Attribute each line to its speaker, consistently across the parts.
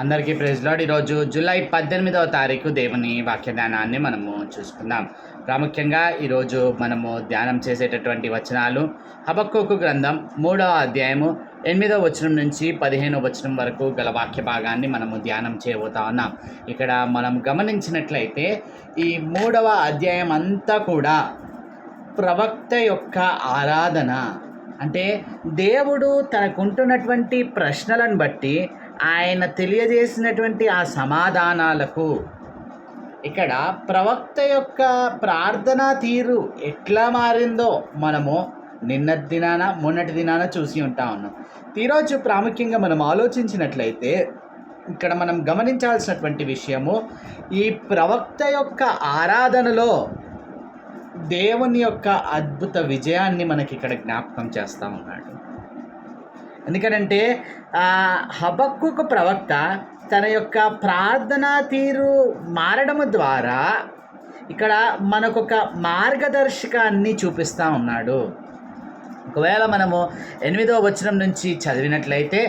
Speaker 1: అందరికీ praise lord. ఈరోజు July 18వ తారీఖు దేవుని వాక్య ధ్యానాన్ని మనము చూసుకుందాం. ప్రాముఖ్యంగా ఈరోజు మనము ధ్యానం చేసేటటువంటి వచనాలు హబక్కూకు గ్రంథం 3వ అధ్యాయము 8వ వచనం నుంచి 15వ వచనం వరకు గల వాక్య భాగాన్ని మనము ధ్యానం చేయబోతా ఉన్నాం. ఇక్కడ మనం గమనించినట్లయితే ఈ 3వ అధ్యాయం అంతా కూడా ప్రవక్త యొక్క ఆరాధన, అంటే దేవుడు తనకుంటున్నటువంటి ప్రశ్నలను బట్టి ఆయన తెలియజేసినటువంటి ఆ సమాధానాలకు ఇక్కడ ప్రవక్త యొక్క ప్రార్థనా తీరు ఎట్లా మారిందో మనము మొన్నటి దినాన చూసి ఉంటా ఉన్నాం. ఈరోజు ప్రాముఖ్యంగా మనం ఆలోచించినట్లయితే ఇక్కడ మనం గమనించాల్సినటువంటి విషయము, ఈ ప్రవక్త యొక్క ఆరాధనలో దేవుని యొక్క అద్భుత విజయాన్ని మనకి ఇక్కడ జ్ఞాపకం చేస్తూ ఉన్నాడు. ఎందుకనంటే హబక్కూకు ప్రవక్త తన యొక్క ప్రార్థనా తీరు మారడము ద్వారా ఇక్కడ మనకొక మార్గదర్శకాన్ని చూపిస్తూ ఉన్నాడు. ఒకవేళ మనము 8వ వచనం నుంచి చదివినట్లయితే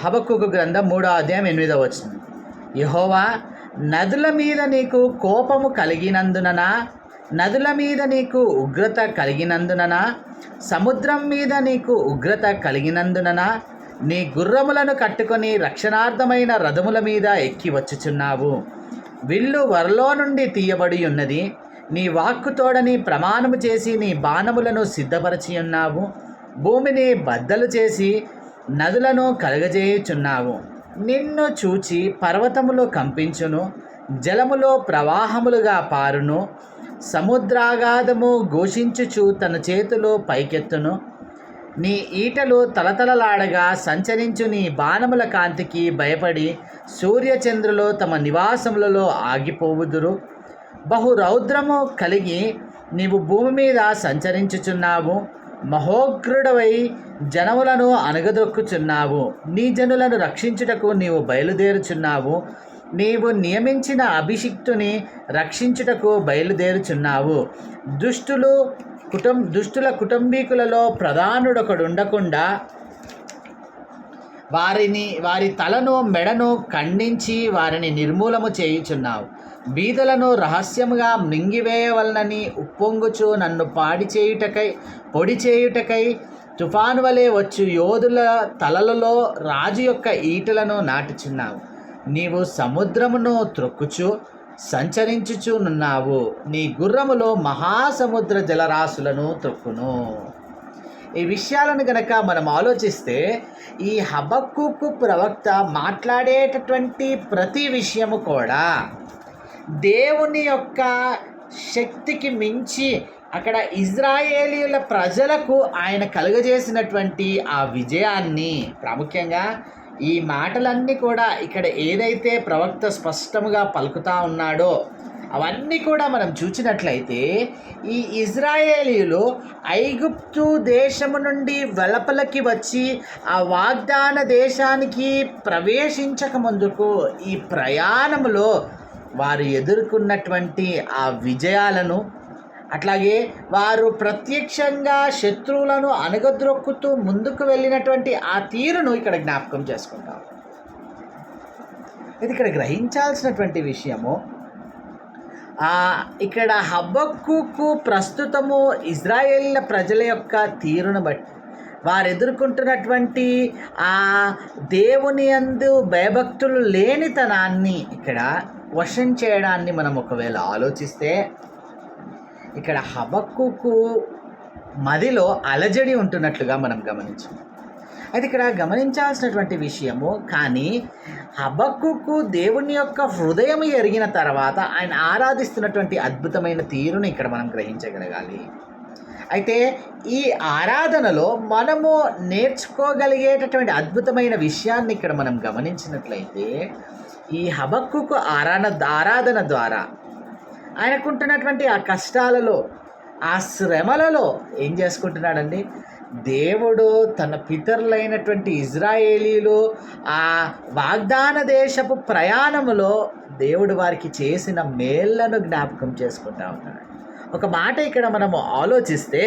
Speaker 1: హబక్కూకు గ్రంథం 3వ అధ్యాయం 8వ వచనం, యెహోవా, నదుల మీద నీకు కోపము కలిగినందున, నదుల మీద నీకు ఉగ్రత కలిగినందున, సముద్రం మీద నీకు ఉగ్రత కలిగినందున నీ గుర్రములను కట్టుకొని రక్షణార్థమైన రథముల మీద ఎక్కి వచ్చుచున్నావు. విల్లు వరలో నుండి తీయబడి ఉన్నది. నీ వాక్కుతోడని ప్రమాణము చేసి నీ బాణములను సిద్ధపరచి ఉన్నావు. భూమిని బద్దలు చేసి నదులను కలుగజేయుచున్నావు. నిన్ను చూచి పర్వతములు కంపించును, జలములో ప్రవాహములుగా పారును. సముద్రాగాధము ఘోషించుచు తన చేతులు పైకెత్తును. నీ ఈటలు తలతలలాడగా సంచరించు నీ బాణముల కాంతికి భయపడి సూర్యచంద్రులు తమ నివాసములలో ఆగిపోవుదురు. బహు రౌద్రము కలిగి నీవు భూమి మీద సంచరించుచున్నావు. మహోగ్రుడవై జనములను అణగదొక్కుచున్నావు. నీ జనులను రక్షించుటకు నీవు బయలుదేరుచున్నావు. నీవు నియమించిన అభిషిక్తుని రక్షించుటకు బయలుదేరుచున్నావు. దుష్టుల కుటుంబీకులలో ప్రధానుడొకడుండకుండా వారి తలను మెడను ఖండించి వారిని నిర్మూలము చేయుచున్నావు. బీదలను రహస్యముగా మృంగివేయవలనని ఉప్పొంగుచు నన్ను పొడి చేయుటకై తుఫాను వలె వచ్చు యోధుల తలలలో రాజు యొక్క ఈటలను నాటుచున్నావు. నీవు సముద్రమును త్రొక్కుచు సంచరించుచునున్నావు. నీ గుర్రములో మహాసముద్ర జలరాశులను త్రొక్కును. ఈ విషయాలను గనక మనం ఆలోచిస్తే, ఈ హబక్కూకు ప్రవక్త మాట్లాడేటటువంటి ప్రతి విషయము కూడా దేవుని యొక్క శక్తికి మించి అక్కడ ఇజ్రాయేలీయుల ప్రజలకు ఆయన కలుగజేసినటువంటి ఆ విజయాన్ని, ప్రాముఖ్యంగా ఈ మాటలన్నీ కూడా ఇక్కడ ఏదైతే ప్రవక్త స్పష్టంగా పలుకుతా ఉన్నాడో అవన్నీ కూడా మనం చూసినట్లయితే, ఈ ఇజ్రాయేలీయులు ఐగుప్తు దేశము నుండి వెలుపలకి వచ్చి ఆ వాగ్దాన దేశానికి ప్రవేశించక ముందుకు ఈ ప్రయాణంలో వారు ఎదుర్కొన్నటువంటి ఆ విజయాలను, అట్లాగే వారు ప్రత్యక్షంగా శత్రువులను అణగద్రొక్కుతూ ముందుకు వెళ్ళినటువంటి ఆ తీరును ఇక్కడ జ్ఞాపకం చేసుకుంటాం. ఇది ఇక్కడ గ్రహించాల్సినటువంటి విషయము, ఇక్కడ హబక్కూకు ప్రస్తుతము ఇజ్రాయేల్ ప్రజల యొక్క తీరును బట్టి వారు ఎదుర్కొంటున్నటువంటి ఆ దేవుని యందు భయభక్తులు లేనితనాన్ని ఇక్కడ వశం చేయడాన్ని మనం ఒకవేళ ఆలోచిస్తే, ఇక్కడ హబక్కూకు మదిలో అలజడి ఉంటున్నట్లుగా మనం గమనించాం. అయితే ఇక్కడ గమనించాల్సినటువంటి విషయము, కానీ హబక్కూకు దేవుని యొక్క హృదయం ఎరిగిన తర్వాత ఆయన ఆరాధిస్తున్నటువంటి అద్భుతమైన తీరుని ఇక్కడ మనం గ్రహించగలగాలి. అయితే ఈ ఆరాధనలో మనము నేర్చుకోగలిగేటటువంటి అద్భుతమైన విషయాన్ని ఇక్కడ మనం గమనించినట్లయితే, ఈ హబక్కూకు ఆరాధన ద్వారా ఆయనకుంటున్నటువంటి ఆ కష్టాలలో, ఆ శ్రమలలో ఏం చేసుకుంటున్నాడండి, దేవుడు తన పితరులైనటువంటి ఇజ్రాయేలీలు ఆ వాగ్దాన దేశపు ప్రయాణములో దేవుడు వారికి చేసిన మేళ్లను జ్ఞాపకం చేసుకుంటా ఉన్నాడు. ఒక మాట ఇక్కడ మనము ఆలోచిస్తే,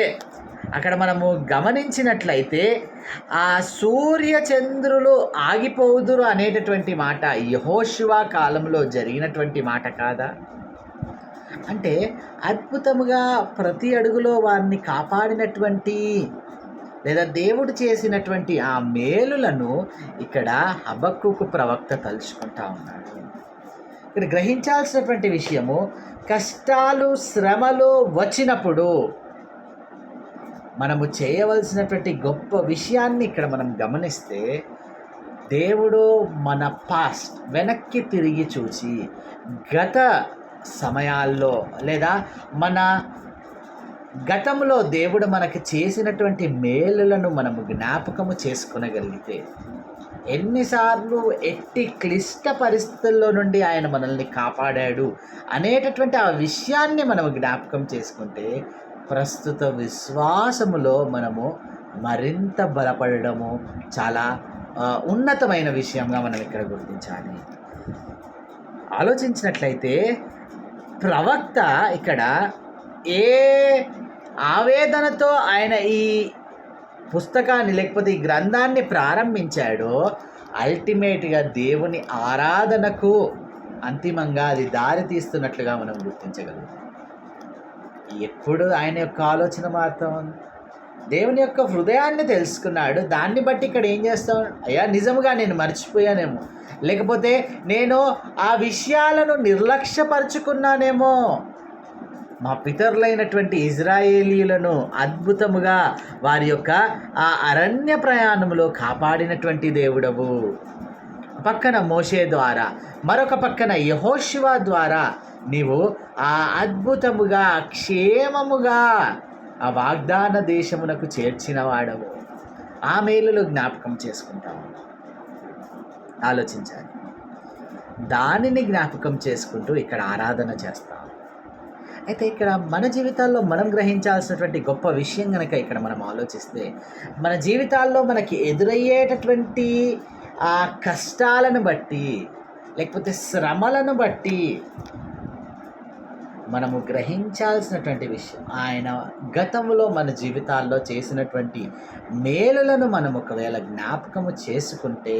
Speaker 1: అక్కడ మనము గమనించినట్లయితే ఆ సూర్య చంద్రులు ఆగిపోదురు అనేటటువంటి మాట యెహోషువ కాలంలో జరిగినటువంటి మాట కాదా? అంటే అద్భుతముగా ప్రతి అడుగులో వారిని కాపాడినటువంటి లేదా దేవుడు చేసినటువంటి ఆ మేలులను ఇక్కడ హబక్కూకు ప్రవక్త తలుచుకుంటా ఉన్నాడు. ఇక్కడ గ్రహించాల్సినటువంటి విషయము, కష్టాలు శ్రమలు వచ్చినప్పుడు మనము చేయవలసినటువంటి గొప్ప విషయాన్ని ఇక్కడ మనం గమనిస్తే, దేవుడు మన పాస్ట్ వెనక్కి తిరిగి చూసి గత సమయాల్లో లేదా మన గతంలో దేవుడు మనకి చేసినటువంటి మేలులను మనము జ్ఞాపకము చేసుకునగలిగితే, ఎన్నిసార్లు ఎట్టి క్లిష్ట పరిస్థితుల్లో నుండి ఆయన మనల్ని కాపాడాడు అనేటటువంటి ఆ విషయాన్ని మనము జ్ఞాపకం చేసుకుంటే, ప్రస్తుత విశ్వాసములో మనము మరింత బలపడము చాలా ఉన్నతమైన విషయంగా మనం ఇక్కడ గుర్తించాలి. ఆలోచించినట్లయితే ప్రవక్త ఇక్కడ ఏ ఆవేదనతో ఆయన ఈ పుస్తకాన్ని లేకపోతే ఈ గ్రంథాన్ని ప్రారంభించాడో, అల్టిమేట్గా దేవుని ఆరాధనకు అంతిమంగా అది దారి తీస్తున్నట్లుగా మనం గుర్తించగలుగుతాం. ఎప్పుడు ఆయన యొక్క ఆలోచన మాత్రం దేవుని యొక్క హృదయాన్ని తెలుసుకున్నాడు. దాన్ని బట్టి ఇక్కడ ఏం చేస్తాం, అయ్యా నిజముగా నేను మర్చిపోయానేమో, లేకపోతే నేను ఆ విషయాలను నిర్లక్ష్యపరుచుకున్నానేమో, మా పితరులైనటువంటి ఇజ్రాయేలీలను అద్భుతముగా వారి యొక్క ఆ అరణ్య ప్రయాణంలో కాపాడినటువంటి దేవుడవు. పక్కన మోషే ద్వారా, మరొక పక్కన యెహోషువ ద్వారా నీవు ఆ అద్భుతముగా క్షేమముగా ఆ వాగ్దాన దేశమునకు చేర్చిన వాడవు. ఆ మేలులు జ్ఞాపకం చేసుకుంటాము. ఆలోచించాలి. దానిని జ్ఞాపకం చేసుకుంటూ ఇక్కడ ఆరాధన చేస్తాం. అయితే ఇక్కడ మన జీవితాల్లో మనం గ్రహించాల్సినటువంటి గొప్ప విషయం కనుక ఇక్కడ మనం ఆలోచిస్తే, మన జీవితాల్లో మనకి ఎదురయ్యేటటువంటి ఆ కష్టాలను బట్టి లేకపోతే శ్రమలను బట్టి మనము గ్రహించాల్సినటువంటి విషయం, ఆయన గతంలో మన జీవితాల్లో చేసినటువంటి మేలులను మనం ఒకవేళ జ్ఞాపకము చేసుకుంటే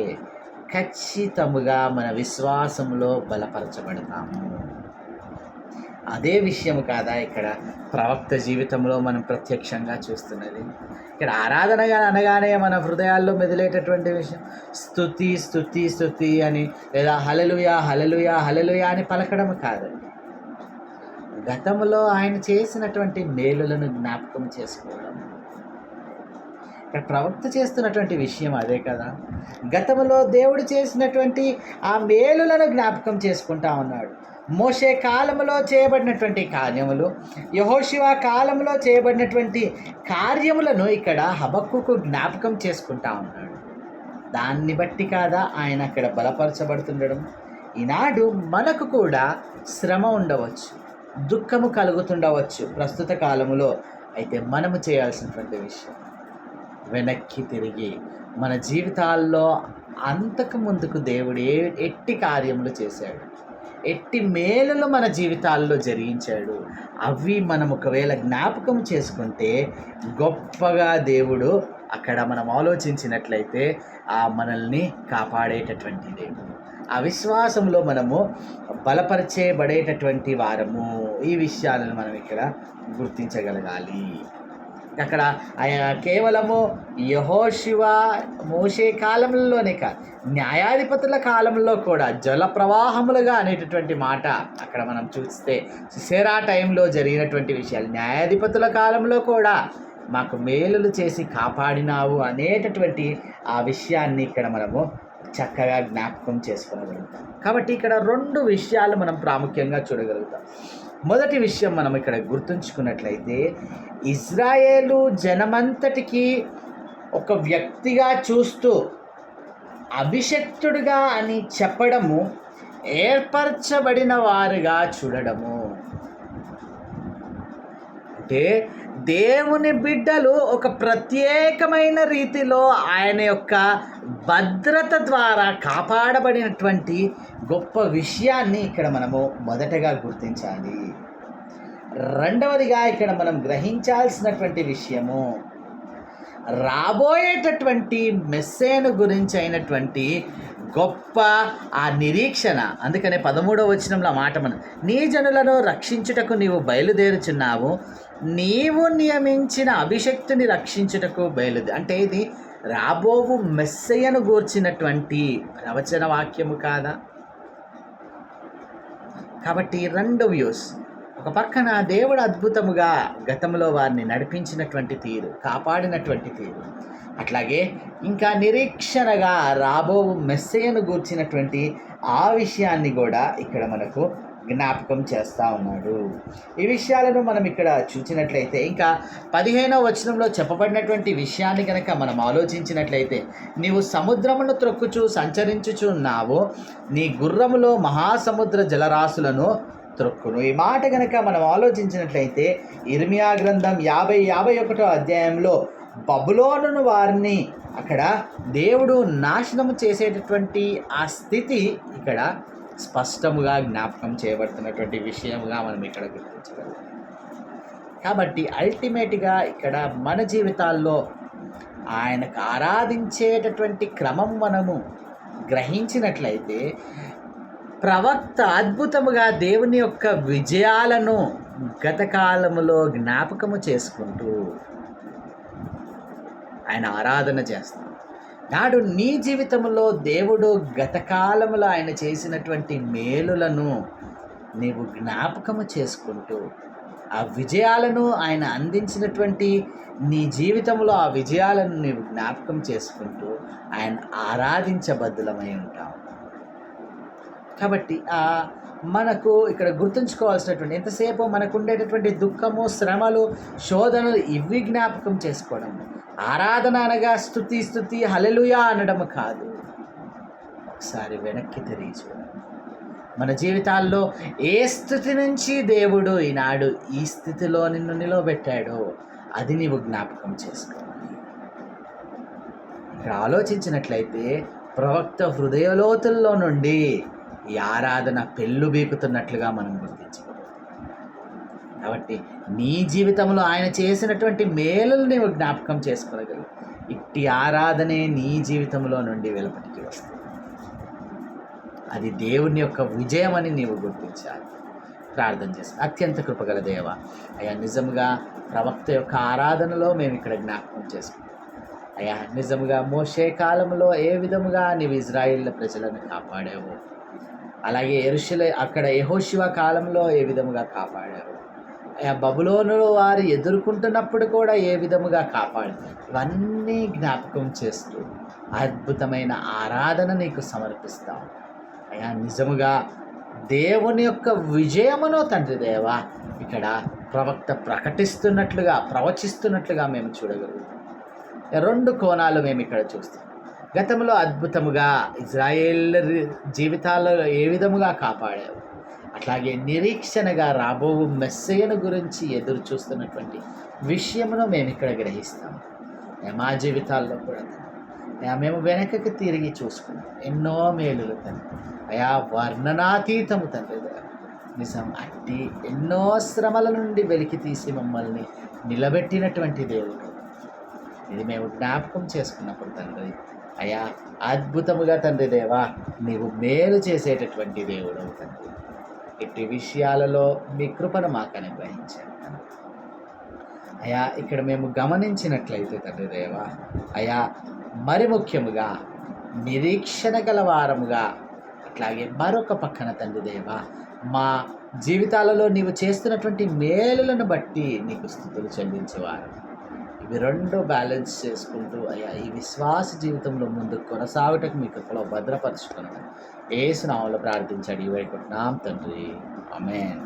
Speaker 1: ఖచ్చితముగా మన విశ్వాసంలో బలపరచబడతాము. అదే విషయం కాదా ఇక్కడ ప్రవక్త జీవితంలో మనం ప్రత్యక్షంగా చూస్తున్నది. ఇక్కడ ఆరాధనగా అనగానే మన హృదయాల్లో మెదిలేటటువంటి విషయం స్తుతి స్తుతి స్తుతి అని, లేదా హల్లెలూయా హల్లెలూయా హల్లెలూయా అని పలకడం కాదండి. గతంలో ఆయన చేసినటువంటి మేలులను జ్ఞాపకం చేసుకోవడం. ఇక్కడ ప్రవక్త చేస్తున్నటువంటి విషయం అదే కదా. గతంలో దేవుడు చేసినటువంటి ఆ మేలులను జ్ఞాపకం చేసుకుంటా ఉన్నాడు. మోషే కాలంలో చేయబడినటువంటి కార్యములు, యెహోషువ కాలంలో చేయబడినటువంటి కార్యములను ఇక్కడ హబక్కూకు జ్ఞాపకం చేసుకుంటా ఉన్నాడు. దాన్ని బట్టి కాదా ఆయన అక్కడ బలపరచబడుతుండడం. ఈనాడు మనకు కూడా శ్రమ ఉండవచ్చు, దుఃఖము కలుగుతుండవచ్చు ప్రస్తుత కాలములో. అయితే మనము చేయాల్సినటువంటి విషయం, వెనక్కి తిరిగి మన జీవితాల్లో అంతకు ముందుకు దేవుడు ఎట్టి కార్యములు చేశాడు, ఎట్టి మేలులు మన జీవితాల్లో జరిగించాడు, అవి మనం ఒకవేళ జ్ఞాపకం చేసుకుంటే గొప్పగా దేవుడు అక్కడ మనం ఆలోచించినట్లయితే ఆ మనల్ని కాపాడేటటువంటి దేవుడు, ఆ విశ్వాసంలో మనము బలపరిచేబడేటటువంటి వారము. ఈ విషయాలను మనం ఇక్కడ గుర్తించగలగాలి. అక్కడ కేవలము యెహోషువ మోషే కాలంలోనే కాదు, న్యాయాధిపతుల కాలంలో కూడా జల ప్రవాహములుగా అనేటటువంటి మాట అక్కడ మనం చూస్తే సిసెరా టైంలో జరిగినటువంటి విషయాలు, న్యాయాధిపతుల కాలంలో కూడా మాకు మేలులు చేసి కాపాడినావు అనేటటువంటి ఆ విషయాన్ని ఇక్కడ మనము చక్కగా జ్ఞాపకం చేసుకోగలుగుతాం. కాబట్టి ఇక్కడ 2 విషయాలు మనం ప్రాముఖ్యంగా చూడగలుగుతాం. మొదటి విషయం మనం ఇక్కడ గుర్తుంచుకున్నట్లయితే, ఇజ్రాయేలు జనమంతటికి ఒక వ్యక్తిగా చూస్తూ అభిషక్తుడిగా అని చెప్పడము, ఏర్పరచబడిన వారుగా చూడడము. అంటే దేవుని బిడ్డలు ఒక ప్రత్యేకమైన రీతిలో ఆయన యొక్క భద్రత ద్వారా కాపాడబడినటువంటి గొప్ప విషయాన్ని ఇక్కడ మనము మొదటగా గుర్తించాలి. రెండవదిగా ఇక్కడ మనం గ్రహించాల్సినటువంటి విషయము, రాబోయేటటువంటి మెస్సేను గురించి అయినటువంటి గొప్ప ఆ నిరీక్షణ. అందుకనే 13వ వచనంలో మాట మనం, నీ జనులను రక్షించుటకు నీవు బయలుదేరుచున్నావు, నీవు నియమించిన అభిషక్తుని రక్షించుటకు అంటే ఇది రాబోవు మెస్సయ్యను గూర్చినటువంటి ప్రవచన వాక్యము కాదా? కాబట్టి రెండు వ్యూస్, ఒక పక్కన దేవుడు అద్భుతముగా గతంలో వారిని నడిపించినటువంటి తీరు, కాపాడినటువంటి తీరు, అట్లాగే ఇంకా నిరీక్షణగా రాబో మెస్సయ్యను గూర్చినటువంటి ఆ విషయాన్ని కూడా ఇక్కడ మనకు జ్ఞాపకం చేస్తూ ఉన్నాడు. ఈ విషయాలను మనం ఇక్కడ చూసినట్లయితే, ఇంకా 15వ వచనంలో చెప్పబడినటువంటి విషయాన్ని కనుక మనం ఆలోచించినట్లయితే, నీవు సముద్రమును త్రొక్కుచు సంచరించుచున్నావు, నీ గుర్రములో మహాసముద్ర జలరాశులను త్రొక్కును. ఈ మాట కనుక మనం ఆలోచించినట్లయితే, ఇర్మియా గ్రంథం 51వ అధ్యాయంలో బబులోను వారిని అక్కడ దేవుడు నాశనము చేసేటటువంటి ఆ స్థితి ఇక్కడ స్పష్టముగా జ్ఞాపకం చేయబడుతున్నటువంటి విషయముగా మనం ఇక్కడ గుర్తించగలం. కాబట్టి అల్టిమేట్గా ఇక్కడ మన జీవితాల్లో ఆయనకు ఆరాధించేటటువంటి క్రమం మనము గ్రహించినట్లయితే, ప్రవక్త అద్భుతముగా దేవుని యొక్క విజయాలను గత కాలములో జ్ఞాపకము చేసుకుంటూ ఆయన ఆరాధన చేస్తాం. నాడు నీ జీవితంలో దేవుడు గత కాలంలో ఆయన చేసినటువంటి మేలులను నీవు జ్ఞాపకము చేసుకుంటూ, ఆ విజయాలను ఆయన అందించినటువంటి నీ జీవితంలో ఆ విజయాలను నీవు జ్ఞాపకం చేసుకుంటూ ఆయన ఆరాధించబద్దులమై ఉంటాం. కాబట్టి మనకు ఇక్కడ గుర్తుంచుకోవాల్సినటువంటి, ఎంతసేపు మనకు ఉండేటటువంటి దుఃఖము, శ్రమలు, శోధనలు ఇవి జ్ఞాపకం చేసుకోవడం. ఆరాధన అనగా స్తుతి హల్లెలూయా అనడం కాదు. ఒకసారి వెనక్కి తిరిగి చూడండి. మన జీవితాల్లో ఏ స్థితి నుంచి దేవుడు ఈనాడు ఈ స్థితిలో నిన్ను నిలవబెట్టాడో అది నీవు జ్ఞాపకం చేసుకోవాలి. ఇక్కడ ఆలోచించినట్లయితే, ప్రవక్త హృదయలోతుల్లో నుండి ఈ ఆరాధన పెళ్ళు బీకుతున్నట్లుగా మనం గుర్తించగలం. కాబట్టి నీ జీవితంలో ఆయన చేసినటువంటి మేలులు నీవు జ్ఞాపకం చేసుకోగలవు. ఇట్టి ఆరాధనే నీ జీవితంలో నుండి వెలుపటికి వస్తుంది. అది దేవుని యొక్క విజయం అని నీవు గుర్తించాలి. ప్రార్థన చేస్తాను. అత్యంత కృపగల దేవ, అయ్యా నిజంగా ప్రవక్త యొక్క ఆరాధనలో మేము ఇక్కడ జ్ఞాపకం చేసుకుంటాం. అయ్యా నిజంగా మోషే కాలంలో ఏ విధముగా నీవు ఇజ్రాయేల్ ప్రజలను కాపాడావు, అలాగే అక్కడ యెహోషువ కాలంలో ఏ విధముగా కాపాడావు, బబులోను వారు ఎదుర్కొంటున్నప్పుడు కూడా ఏ విధముగా కాపాడారు, ఇవన్నీ జ్ఞాపకం చేస్తూ అద్భుతమైన ఆరాధన నీకు సమర్పిస్తాం. అయ్యా నిజముగా దేవుని యొక్క విజయమును తండ్రి దేవా ఇక్కడ ప్రవక్త ప్రకటిస్తున్నట్లుగా, ప్రవచిస్తున్నట్లుగా మేము చూడగలుగుతాం. రెండు కోణాలు మేము ఇక్కడ చూస్తాం. గతంలో అద్భుతముగా ఇజ్రాయేల్ జీవితాల్లో ఏ విధముగా కాపాడావు, అట్లాగే నిరీక్షణగా రాబో మెస్సయ్యను గురించి ఎదురు చూస్తున్నటువంటి విషయమును మేము ఇక్కడ గ్రహిస్తాం. మా జీవితాల్లో కూడా మేము వెనకకి తిరిగి చూసుకున్నాం. ఎన్నో మేలులు తండ్రి, అయా వర్ణనాతీతము తండ్రి, నిజం అట్టి ఎన్నో శ్రమల నుండి వెలికి తీసి మమ్మల్ని నిలబెట్టినటువంటి దేవుడు. ఇది మేము జ్ఞాపకం చేసుకున్నప్పుడు తండ్రి, అయా అద్భుతముగా తండ్రి దేవా నీవు మేలు చేసేటటువంటి దేవుడు తండ్రి. ఇట్టి విషయాలలో మీ కృపను మాకు అనుగ్రహించారు అయా. ఇక్కడ మేము గమనించినట్లయితే తండ్రి దేవా అయా, మరి ముఖ్యముగా నిరీక్షణ గల వారముగా, అట్లాగే మరొక పక్కన తండ్రి దేవా మా జీవితాలలో నీవు చేస్తున్నటువంటి మేలులను బట్టి నీకు స్తుతులు చెల్లించేవారు. ఇవి రెండు బ్యాలెన్స్ చేసుకుంటూ అయ్యా ఈ విశ్వాస జీవితంలో ముందుకు కొనసాగుటకు మీ కృపలో భద్రపరచుకున్నాను. యేసు నామములో ప్రార్థించాడు ఈ వైకుంటున్నాం తండ్రి, ఆమేన్.